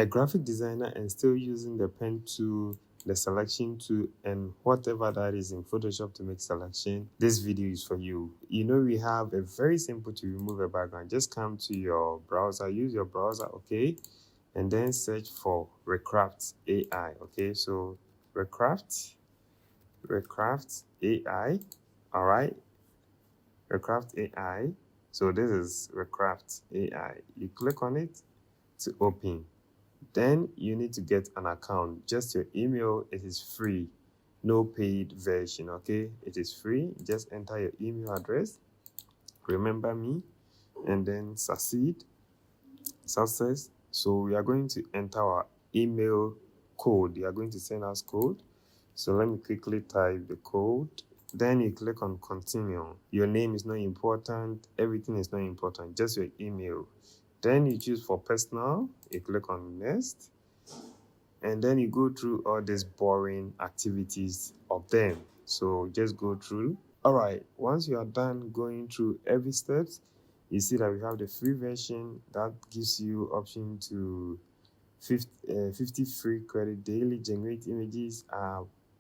a graphic designer and still using the pen tool, the selection tool, and whatever that is in Photoshop to make selection, this video is for you. You know, we have a very simple to remove a background. Just come to your browser, use your browser, okay, and then search for Recraft AI. Okay, so Recraft AI. All right, Recraft AI. So this is Recraft AI. You click on it to open. Then you need to get an account. Just your email. It is free, no paid version. Okay, it is free. Just enter your email address, remember me, and then success. So we are going to enter our email code. You are going to send us code. So let me quickly type the code. Then you click on continue. Your name is not important. Everything is not important. Just your email. Then you choose for personal. You click on next. And then you go through all these boring activities of them. So just go through. All right. Once you are done going through every steps, you see that we have the free version that gives you option to 50 free credit daily, generate images,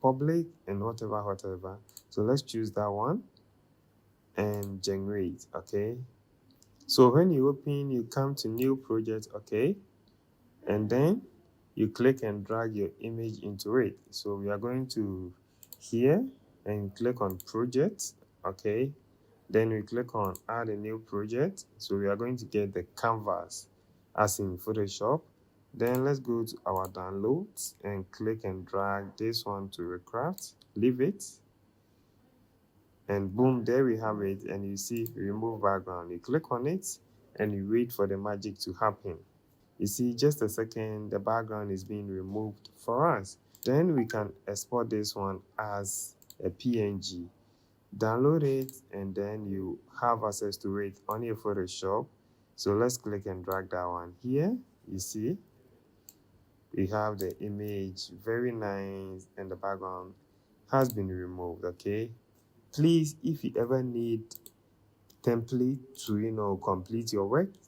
public, and whatever. So let's choose that one and generate. Okay, so when you open, you come to new project. Okay, and then you click and drag your image into it. So we are going to here and click on project. Okay, then we click on add a new project. So we are going to get the canvas as in Photoshop. Then let's go to our downloads and click and drag this one to Recraft. Leave it. And boom, there we have it. And you see remove background. You click on it and you wait for the magic to happen. You see, just a second, the background is being removed for us. Then we can export this one as a PNG. Download it, and then you have access to it on your Photoshop. So let's click and drag that one here. You see, we have the image, very nice, and the background has been removed. Okay, please, if you ever need template to complete your work,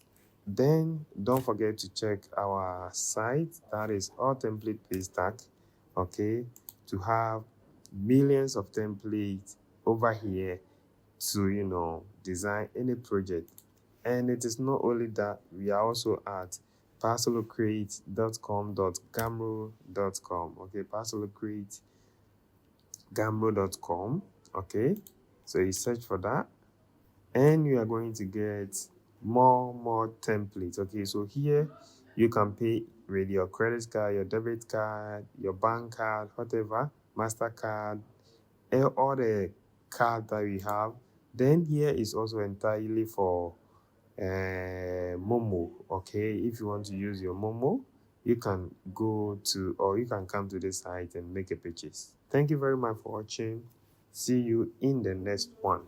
then don't forget to check our site, that is All Template Paystack. Okay, to have millions of templates over here to design any project. And it is not only that, we are also at paasolocreates.com.gamro.com. Okay, paasolocreates.gamro.com. Okay, so you search for that and you are going to get more templates. Okay, so here you can pay with your credit card, your debit card, your bank card, whatever, MasterCard, all the cards that we have. Then here is also entirely for Momo. Okay, if you want to use your Momo, you can go to, or you can come to this site and make a purchase. Thank you very much for watching. See you in the next one.